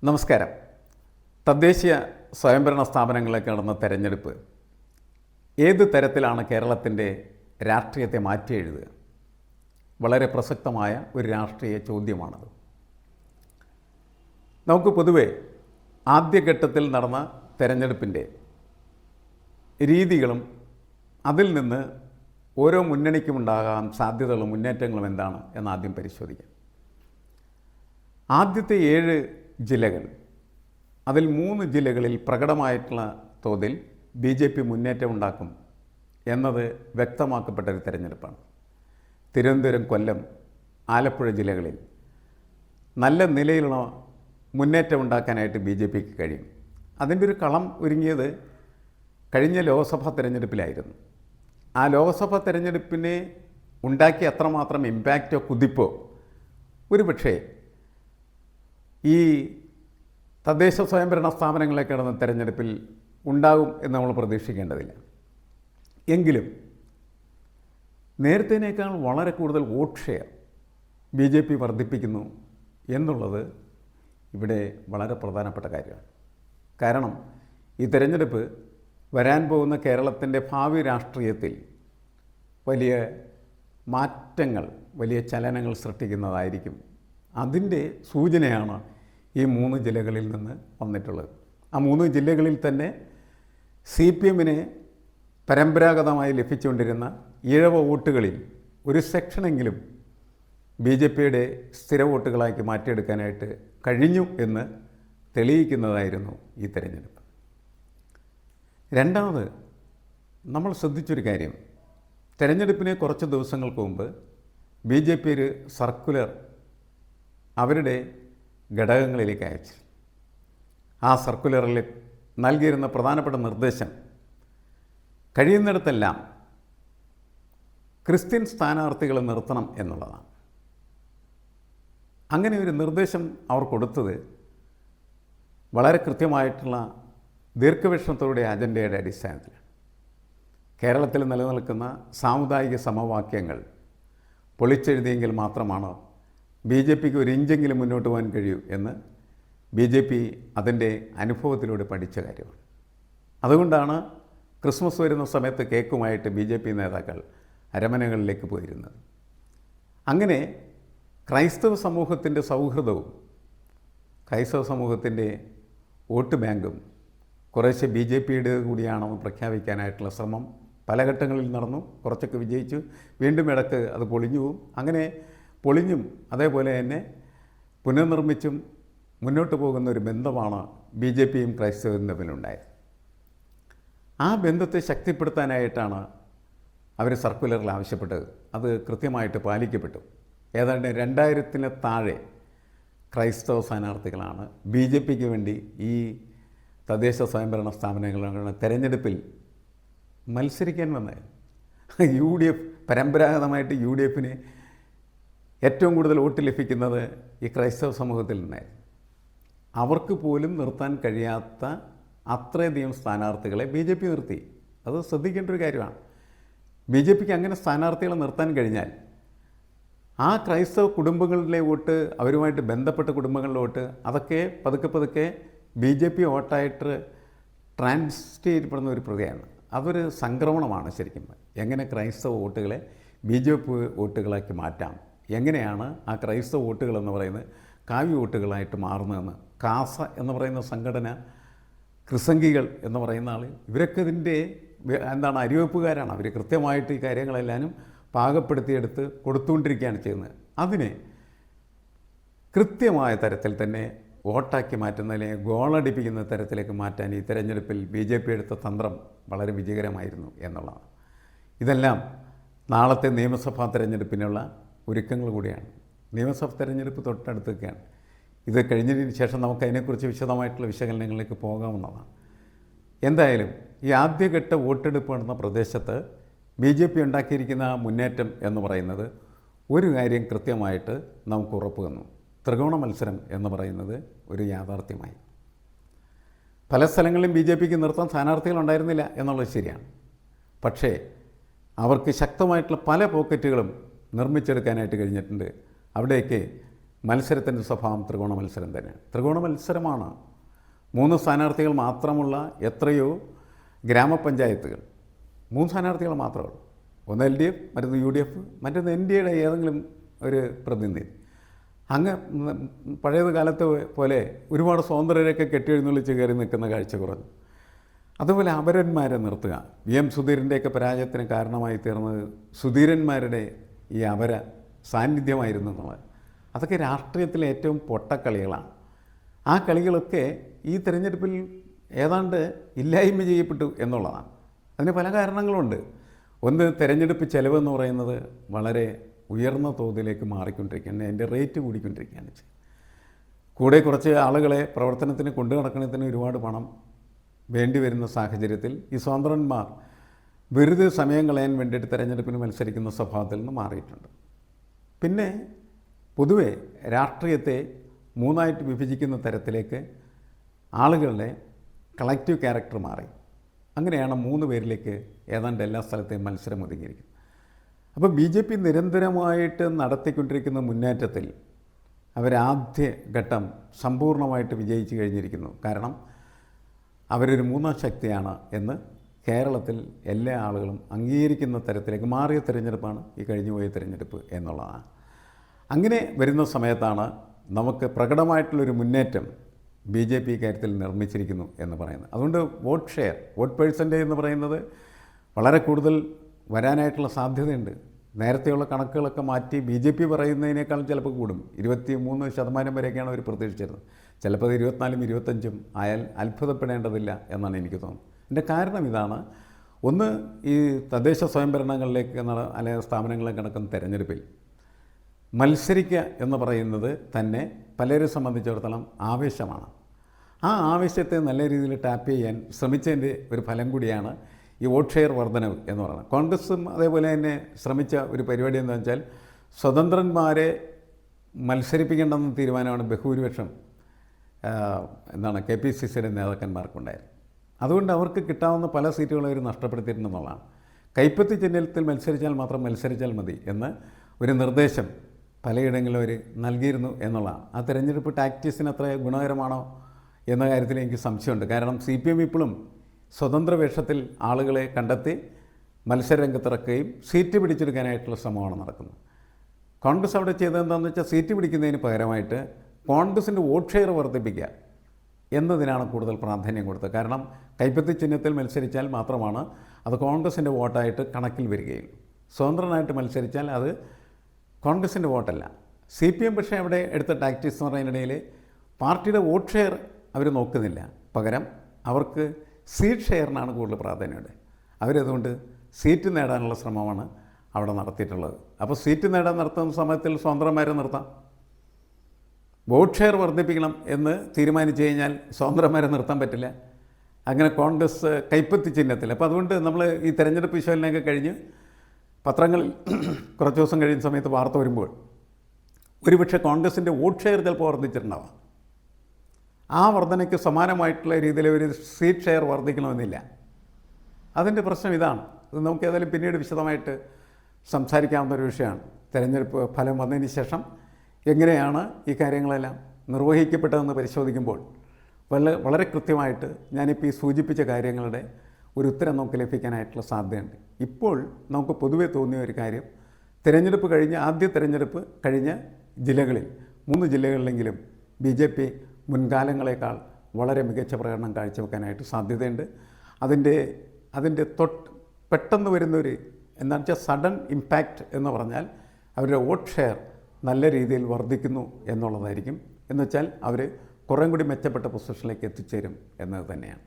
നമസ്കാരം. തദ്ദേശീയ സ്വയംഭരണ സ്ഥാപനങ്ങളിലേക്ക് നടന്ന തെരഞ്ഞെടുപ്പ് ഏത് തരത്തിലാണ് കേരളത്തിൻ്റെ രാഷ്ട്രീയത്തെ മാറ്റി എഴുതുക? വളരെ പ്രസക്തമായ ഒരു രാഷ്ട്രീയ ചോദ്യമാണത്. നമുക്ക് പൊതുവെ ആദ്യഘട്ടത്തിൽ നടന്ന തെരഞ്ഞെടുപ്പിൻ്റെ രീതികളും അതിൽ നിന്ന് ഓരോ മുന്നണിക്കുമുണ്ടാകാൻ സാധ്യതകളും മുന്നേറ്റങ്ങളും എന്താണ് എന്നാദ്യം പരിശോധിക്കാം. ആദ്യത്തെ 7 ജില്ലകൾ, അതിൽ 3 ജില്ലകളിൽ പ്രകടമായിട്ടുള്ള തോതിൽ BJP മുന്നേറ്റമുണ്ടാക്കും എന്നത് വ്യക്തമാക്കപ്പെട്ട ഒരു തെരഞ്ഞെടുപ്പാണ്. തിരുവനന്തപുരം, കൊല്ലം, ആലപ്പുഴ ജില്ലകളിൽ നല്ല നിലയിലുള്ള മുന്നേറ്റമുണ്ടാക്കാനായിട്ട് BJPക്ക് കഴിയും. അതിൻ്റെ ഒരു കളം ഒരുങ്ങിയത് കഴിഞ്ഞ ലോക്സഭാ തെരഞ്ഞെടുപ്പിലായിരുന്നു. ആ ലോക്സഭാ തെരഞ്ഞെടുപ്പിനെ ഉണ്ടാക്കിയ അത്രമാത്രം ഇമ്പാക്റ്റോ കുതിപ്പോ ഒരുപക്ഷേ ഈ തദ്ദേശ സ്വയംഭരണ സ്ഥാപനങ്ങളിലേക്ക് നടന്ന തെരഞ്ഞെടുപ്പിൽ ഉണ്ടാകും എന്ന് നമ്മൾ പ്രതീക്ഷിക്കേണ്ടതില്ല. എങ്കിലും നേരത്തേനേക്കാൾ വളരെ കൂടുതൽ വോട്ട് ഷെയർ BJP വർദ്ധിപ്പിക്കുന്നു എന്നുള്ളത് ഇവിടെ വളരെ പ്രധാനപ്പെട്ട കാര്യമാണ്. കാരണം ഈ തെരഞ്ഞെടുപ്പ് വരാൻ പോകുന്ന കേരളത്തിൻ്റെ ഭാവി രാഷ്ട്രീയത്തിൽ വലിയ മാറ്റങ്ങൾ, വലിയ ചലനങ്ങൾ സൃഷ്ടിക്കുന്നതായിരിക്കും. അതിൻ്റെ സൂചനയാണ് ഈ 3 ജില്ലകളിൽ നിന്ന് വന്നിട്ടുള്ളത്. ആ 3 ജില്ലകളിൽ തന്നെ CPMന് പരമ്പരാഗതമായി ലഭിച്ചുകൊണ്ടിരുന്ന ഈഴവ വോട്ടുകളിൽ ഒരു സെക്ഷനെങ്കിലും BJPയുടെ സ്ഥിര വോട്ടുകളാക്കി മാറ്റിയെടുക്കാനായിട്ട് കഴിഞ്ഞു എന്ന് തെളിയിക്കുന്നതായിരുന്നു ഈ തെരഞ്ഞെടുപ്പ്. രണ്ടാമത് നമ്മൾ ശ്രദ്ധിച്ചൊരു കാര്യം, തെരഞ്ഞെടുപ്പിന് കുറച്ച് ദിവസങ്ങൾക്ക് മുമ്പ് BJP ഒരു സർക്കുലർ അവരുടെ ഘടകങ്ങളിലേക്ക് അയച്ചു. ആ സർക്കുലറിൽ നൽകിയിരുന്ന പ്രധാനപ്പെട്ട നിർദ്ദേശം കഴിയുന്നിടത്തെല്ലാം ക്രിസ്ത്യൻ സ്ഥാനാർത്ഥികളെ നിർത്തണം എന്നുള്ളതാണ്. അങ്ങനെ ഒരു നിർദ്ദേശം അവർ കൊടുത്തത് വളരെ കൃത്യമായിട്ടുള്ള ദീർഘവീക്ഷണത്തോടെ അജണ്ടയുടെ അടിസ്ഥാനത്തിലാണ്. കേരളത്തിൽ നിലനിൽക്കുന്ന സാമുദായിക സമവാക്യങ്ങൾ പൊളിച്ചെഴുതിയെങ്കിൽ മാത്രമാണ് BJPക്ക് ഒരു ഇഞ്ചെങ്കിലും മുന്നോട്ട് പോകാൻ കഴിയൂ എന്ന് BJP അതിൻ്റെ അനുഭവത്തിലൂടെ പഠിച്ച കാര്യമാണ്. അതുകൊണ്ടാണ് ക്രിസ്മസ് വരുന്ന സമയത്ത് കേക്കുമായിട്ട് BJP നേതാക്കൾ അരമനകളിലേക്ക് പോയിരുന്നത്. അങ്ങനെ ക്രൈസ്തവ സമൂഹത്തിൻ്റെ സൗഹൃദവും ക്രൈസ്തവ സമൂഹത്തിൻ്റെ വോട്ട് ബാങ്കും കുറേശ്ശെ BJPയുടെ കൂടിയാണെന്ന് പ്രഖ്യാപിക്കാനായിട്ടുള്ള ശ്രമം പല ഘട്ടങ്ങളിൽ നടന്നു. കുറച്ചൊക്കെ വിജയിച്ചു, വീണ്ടും ഇടയ്ക്ക് അത് പൊളിഞ്ഞു പോവും. അങ്ങനെ പൊളിഞ്ഞും അതേപോലെ തന്നെ പുനർനിർമ്മിച്ചും മുന്നോട്ട് പോകുന്ന ഒരു ബന്ധമാണ് BJPയും ക്രൈസ്തവരും തമ്മിലുണ്ടായത്. ആ ബന്ധത്തെ ശക്തിപ്പെടുത്താനായിട്ടാണ് അവർ സർക്കുലറിൽ ആവശ്യപ്പെട്ടത്. അത് കൃത്യമായിട്ട് പാലിക്കപ്പെട്ടു. ഏതാണ്ട് 2000-ന് താഴെ ക്രൈസ്തവ സ്ഥാനാർത്ഥികളാണ് BJPക്ക് വേണ്ടി ഈ തദ്ദേശ സ്വയംഭരണ സ്ഥാപനങ്ങളുടെ തെരഞ്ഞെടുപ്പിൽ മത്സരിക്കാൻ വന്നത്. UDF പരമ്പരാഗതമായിട്ട് UDFന് ഏറ്റവും കൂടുതൽ വോട്ട് ലഭിക്കുന്നത് ഈ ക്രൈസ്തവ സമൂഹത്തിൽ നിന്നായിരുന്നു. അവർക്ക് പോലും നിർത്താൻ കഴിയാത്ത അത്രയധികം സ്ഥാനാർത്ഥികളെ BJP നിർത്തി. അത് ശ്രദ്ധിക്കേണ്ട ഒരു കാര്യമാണ്. BJPക്ക് അങ്ങനെ സ്ഥാനാർത്ഥികളെ നിർത്താൻ കഴിഞ്ഞാൽ ആ ക്രൈസ്തവ കുടുംബങ്ങളിലെ വോട്ട്, അവരുമായിട്ട് ബന്ധപ്പെട്ട കുടുംബങ്ങളിലെ വോട്ട്, അതൊക്കെ പതുക്കെ പതുക്കെ BJP വോട്ടായിട്ട് ട്രാൻസ്ഫർ ചെയ്യപ്പെടുന്ന ഒരു പ്രക്രിയയാണ്. അതൊരു സംക്രമണമാണ് ശരിക്കും. എങ്ങനെ ക്രൈസ്തവ വോട്ടുകളെ BJP വോട്ടുകളാക്കി മാറ്റാം, എങ്ങനെയാണ് ആ ക്രൈസ്തവ വോട്ടുകൾ എന്ന് പറയുന്നത് കാവ്യ വോട്ടുകളായിട്ട് മാറുന്നതെന്ന് കാസ എന്ന് പറയുന്ന സംഘടന, ക്രിസംഗികൾ എന്ന് പറയുന്ന ആൾ, ഇവരൊക്കെ ഇതിൻ്റെ അരിവെപ്പുകാരാണ്. അവർ കൃത്യമായിട്ട് ഈ കാര്യങ്ങളെല്ലാവരും പാകപ്പെടുത്തിയെടുത്ത് കൊടുത്തുകൊണ്ടിരിക്കുകയാണ് ചെയ്യുന്നത്. അതിനെ കൃത്യമായ തരത്തിൽ തന്നെ വോട്ടാക്കി മാറ്റുന്നതിനെ ഗോളടിപ്പിക്കുന്ന തരത്തിലേക്ക് മാറ്റാൻ ഈ തെരഞ്ഞെടുപ്പിൽ BJP എടുത്ത തന്ത്രം വളരെ വിജയകരമായിരുന്നു എന്നുള്ളതാണ്. ഇതെല്ലാം നാളത്തെ നിയമസഭാ തെരഞ്ഞെടുപ്പിനുള്ള ഒരുക്കങ്ങൾ കൂടിയാണ്. നിയമസഭാ തെരഞ്ഞെടുപ്പ് തൊട്ടടുത്തൊക്കെയാണ്. ഇത് കഴിഞ്ഞതിന് ശേഷം നമുക്ക് അതിനെക്കുറിച്ച് വിശദമായിട്ടുള്ള വിശകലനങ്ങളിലേക്ക് പോകാവുന്നതാണ്. എന്തായാലും ഈ ആദ്യഘട്ട വോട്ടെടുപ്പ് നടന്ന പ്രദേശത്ത് BJP ഉണ്ടാക്കിയിരിക്കുന്ന മുന്നേറ്റം എന്ന് പറയുന്നത് ഒരു കാര്യം കൃത്യമായിട്ട് നമുക്ക് ഉറപ്പ് തന്നു. ത്രികോണ മത്സരം എന്ന് പറയുന്നത് ഒരു യാഥാർത്ഥ്യമായി. പല സ്ഥലങ്ങളിലും BJPക്ക് നിർത്താൻ സ്ഥാനാർത്ഥികളുണ്ടായിരുന്നില്ല എന്നുള്ളത് ശരിയാണ്. പക്ഷേ അവർക്ക് ശക്തമായിട്ടുള്ള പല പോക്കറ്റുകളും നിർമ്മിച്ചെടുക്കാനായിട്ട് കഴിഞ്ഞിട്ടുണ്ട്. അവിടെയൊക്കെ മത്സരത്തിൻ്റെ സ്വഭാവം ത്രികോണ മത്സരം തന്നെയാണ്. ത്രികോണ മത്സരമാണ്. 3 സ്ഥാനാർത്ഥികൾ മാത്രമുള്ള എത്രയോ ഗ്രാമപഞ്ചായത്തുകൾ 3 സ്ഥാനാർത്ഥികൾ മാത്രമേ ഉള്ളൂ. ഒന്ന് LDF, മറ്റൊന്ന് UDF, മറ്റൊന്ന് NDAയുടെ ഏതെങ്കിലും ഒരു പ്രതിനിധി. അങ്ങ് പഴയത് കാലത്തെ പോലെ ഒരുപാട് സ്വതന്ത്രരൊക്കെ കെട്ടിയെഴുന്നള്ളിച്ച് കയറി നിൽക്കുന്ന കാഴ്ച കുറഞ്ഞു. അതുപോലെ അപരന്മാരെ നിർത്തുക. VM സുധീരൻ്റെയൊക്കെ പരാജയത്തിന് കാരണമായി തീർന്നത് സുധീരന്മാരുടെ ഈ അപര സാന്നിധ്യമായിരുന്നു എന്നുള്ളത്. അതൊക്കെ രാഷ്ട്രീയത്തിലെ ഏറ്റവും പൊട്ടക്കളികളാണ്. ആ കളികളൊക്കെ ഈ തിരഞ്ഞെടുപ്പിൽ ഏതാണ്ട് ഇല്ലായ്മ ചെയ്യപ്പെട്ടു എന്നുള്ളതാണ്. അതിന് പല കാരണങ്ങളുണ്ട്. ഒന്ന്, തിരഞ്ഞെടുപ്പ് ചെലവെന്ന് പറയുന്നത് വളരെ ഉയർന്ന തോതിലേക്ക് മാറിക്കൊണ്ടിരിക്കുകയാണ്. അതിൻ്റെ റേറ്റ് കൂടിക്കൊണ്ടിരിക്കുകയാണ്. കൂടെ കുറച്ച് ആളുകളെ പ്രവർത്തനത്തിന് കൊണ്ടു നടക്കുന്നതിന് ഒരുപാട് പണം വേണ്ടി വരുന്ന സാഹചര്യത്തിൽ ഈ സ്വതന്ത്രന്മാർ വെറുതെ സമയം കളയാൻ വേണ്ടിയിട്ട് തിരഞ്ഞെടുപ്പിന് മത്സരിക്കുന്ന സ്വഭാവത്തിൽ നിന്ന് മാറിയിട്ടുണ്ട്. പിന്നെ പൊതുവെ രാഷ്ട്രീയത്തെ 3ആയിട്ട് വിഭജിക്കുന്ന തരത്തിലേക്ക് ആളുകളുടെ കളക്റ്റീവ് ക്യാരക്ടർ മാറി. അങ്ങനെയാണ് 3 പേരിലേക്ക് ഏതാണ്ട് എല്ലാ സ്ഥലത്തെയും മത്സരം ഒതുങ്ങിയിരിക്കുന്നത്. അപ്പോൾ BJP നിരന്തരമായിട്ട് നടത്തിക്കൊണ്ടിരിക്കുന്ന മുന്നേറ്റത്തിൽ അവരാദ്യ ഘട്ടം സമ്പൂർണ്ണമായിട്ട് വിജയിച്ചു കഴിഞ്ഞിരിക്കുന്നു. കാരണം അവരൊരു 3ാം ശക്തിയാണ് എന്ന് കേരളത്തിൽ എല്ലാ ആളുകളും അംഗീകരിക്കുന്ന തരത്തിലേക്ക് മാറിയ തിരഞ്ഞെടുപ്പാണ് ഈ കഴിഞ്ഞുപോയ തിരഞ്ഞെടുപ്പ് എന്നുള്ളതാണ്. അങ്ങനെ വരുന്ന സമയത്താണ് നമുക്ക് പ്രകടമായിട്ടുള്ളൊരു മുന്നേറ്റം BJP കാര്യത്തിൽ നിർമ്മിച്ചിരിക്കുന്നു എന്ന് പറയുന്നത്. അതുകൊണ്ട് വോട്ട് ഷെയർ, വോട്ട് പേഴ്സൻറ്റേജ് എന്ന് പറയുന്നത് വളരെ കൂടുതൽ വരാനായിട്ടുള്ള സാധ്യതയുണ്ട്. നേരത്തെയുള്ള കണക്കുകളൊക്കെ മാറ്റി BJP പറയുന്നതിനേക്കാളും ചിലപ്പോൾ കൂടും. 23% വരെയൊക്കെയാണ് അവർ പ്രതീക്ഷിച്ചിരുന്നത്. ചിലപ്പോൾ 24, 25 ആയാൽ അത്ഭുതപ്പെടേണ്ടതില്ല എന്നാണ് എനിക്ക് തോന്നുന്നത്. ഇതിൻ്റെ കാരണം ഇതാണ്. ഒന്ന്, ഈ തദ്ദേശ സ്വയംഭരണങ്ങളിലേക്ക് അല്ലെങ്കിൽ സ്ഥാപനങ്ങളിലേക്ക് നടക്കുന്ന തിരഞ്ഞെടുപ്പിൽ മത്സരിക്കുക എന്ന് പറയുന്നത് തന്നെ പലരെ സംബന്ധിച്ചിടത്തോളം ആവേശമാണ്. ആ ആവേശത്തെ നല്ല രീതിയിൽ ടാപ്പ് ചെയ്യാൻ ശ്രമിച്ചതിൻ്റെ ഒരു ഫലം കൂടിയാണ് ഈ വോട്ട് ഷെയർ വർധനവ് എന്ന് പറയുന്നത്. കോൺഗ്രസും അതേപോലെ തന്നെ ശ്രമിച്ച ഒരു പരിപാടി എന്താണെന്ന് വെച്ചാൽ സ്വതന്ത്രന്മാരെ മത്സരിപ്പിക്കേണ്ടെന്ന തീരുമാനമാണ് ബഹുഭൂരിപക്ഷം KPCCയുടെ നേതാക്കന്മാർക്കുണ്ടായത്. അതുകൊണ്ട് അവർക്ക് കിട്ടാവുന്ന പല സീറ്റുകളും അവർ നഷ്ടപ്പെടുത്തിയിട്ടുണ്ടെന്നുള്ളതാണ്. കൈപ്പത്തി ചിഹ്നത്തിൽ മത്സരിച്ചാൽ മതി എന്ന് ഒരു നിർദ്ദേശം പലയിടങ്ങളിലും അവർ നൽകിയിരുന്നു എന്നുള്ളതാണ്. ആ തിരഞ്ഞെടുപ്പ് ടാക്ടീസിന് അത്ര ഗുണകരമാണോ എന്ന കാര്യത്തിൽ എനിക്ക് സംശയമുണ്ട്. കാരണം CPM ഇപ്പോഴും സ്വതന്ത്ര വേഷത്തിൽ ആളുകളെ കണ്ടെത്തി മത്സരരംഗത്തിറക്കുകയും സീറ്റ് പിടിച്ചെടുക്കാനായിട്ടുള്ള ശ്രമമാണ് നടക്കുന്നത്. കോൺഗ്രസ് അവിടെ ചെയ്തതെന്താണെന്ന് വെച്ചാൽ സീറ്റ് പിടിക്കുന്നതിന് പകരമായിട്ട് കോൺഗ്രസിൻ്റെ വോട്ട് ഷെയർ വർദ്ധിപ്പിക്കുക എന്നതിനാണ് കൂടുതൽ പ്രാധാന്യം കൊടുത്തത്. കാരണം കൈപ്പത്തി ചിഹ്നത്തിൽ മത്സരിച്ചാൽ മാത്രമാണ് അത് കോൺഗ്രസിൻ്റെ വോട്ടായിട്ട് കണക്കിൽ വരികയുള്ളൂ. സ്വതന്ത്രനായിട്ട് മത്സരിച്ചാൽ അത് കോൺഗ്രസിൻ്റെ വോട്ടല്ല. CPM പക്ഷേ അവിടെ എടുത്ത ടാക്ടീസ് എന്ന് പറയുന്നതിനിടയിൽ പാർട്ടിയുടെ വോട്ട് ഷെയർ അവർ നോക്കുന്നില്ല. പകരം അവർക്ക് സീറ്റ് ഷെയറിനാണ് കൂടുതൽ പ്രാധാന്യമുണ്ട്. അവരതുകൊണ്ട് സീറ്റ് നേടാനുള്ള ശ്രമമാണ് അവിടെ നടത്തിയിട്ടുള്ളത്. അപ്പോൾ സീറ്റ് നേടാൻ നടത്തുന്ന സമയത്തിൽ സ്വതന്ത്രന്മാരെ നിർത്താം. വോട്ട് ഷെയർ വർദ്ധിപ്പിക്കണം എന്ന് തീരുമാനിച്ചു കഴിഞ്ഞാൽ സ്വതന്ത്രന്മാരെ നിർത്താൻ പറ്റില്ല. അങ്ങനെ കോൺഗ്രസ് കൈപ്പത്തി ചിഹ്നത്തിൽ. അപ്പോൾ അതുകൊണ്ട് നമ്മൾ ഈ തെരഞ്ഞെടുപ്പ് വിശകലനമൊക്കെ കഴിഞ്ഞ് പത്രങ്ങളിൽ കുറച്ച് ദിവസം കഴിയുന്ന സമയത്ത് വാർത്ത വരുമ്പോൾ ഒരുപക്ഷെ കോൺഗ്രസിൻ്റെ വോട്ട് ഷെയർ ചിലപ്പോൾ വർദ്ധിച്ചിട്ടുണ്ടാവാം. ആ വർധനയ്ക്ക് സമാനമായിട്ടുള്ള രീതിയിൽ ഒരു സീറ്റ് ഷെയർ വർദ്ധിക്കണമെന്നില്ല. അതിൻ്റെ പ്രശ്നം ഇതാണ്. ഇത് നമുക്ക് ഏതായാലും പിന്നീട് വിശദമായിട്ട് സംസാരിക്കാവുന്ന ഒരു വിഷയമാണ്. തെരഞ്ഞെടുപ്പ് ഫലം വന്നതിന് ശേഷം എങ്ങനെയാണ് ഈ കാര്യങ്ങളെല്ലാം നിർവഹിക്കപ്പെട്ടതെന്ന് പരിശോധിക്കുമ്പോൾ വളരെ കൃത്യമായിട്ട് ഞാനിപ്പോൾ ഈ സൂചിപ്പിച്ച കാര്യങ്ങളുടെ ഒരു ഉത്തരം നമുക്ക് ലഭിക്കാനായിട്ടുള്ള സാധ്യതയുണ്ട്. ഇപ്പോൾ നമുക്ക് പൊതുവെ തോന്നിയ ഒരു കാര്യം, ആദ്യ തിരഞ്ഞെടുപ്പ് കഴിഞ്ഞ ജില്ലകളിൽ 3 ജില്ലകളിലെങ്കിലും BJP മുൻകാലങ്ങളെക്കാൾ വളരെ മികച്ച പ്രകടനം കാഴ്ചവെക്കാനായിട്ട് സാധ്യതയുണ്ട്. അതിൻ്റെ പെട്ടെന്ന് വരുന്നൊരു എന്താണെന്ന് വെച്ചാൽ സഡൻ ഇമ്പാക്റ്റ് എന്ന് പറഞ്ഞാൽ അവരുടെ വോട്ട് ഷെയർ നല്ല രീതിയിൽ വർദ്ധിക്കുന്നു എന്നുള്ളതായിരിക്കും. എന്നുവെച്ചാൽ അവർ കുറേ കൂടി മെച്ചപ്പെട്ട പൊസിഷനിലേക്ക് എത്തിച്ചേരും എന്നത് തന്നെയാണ്.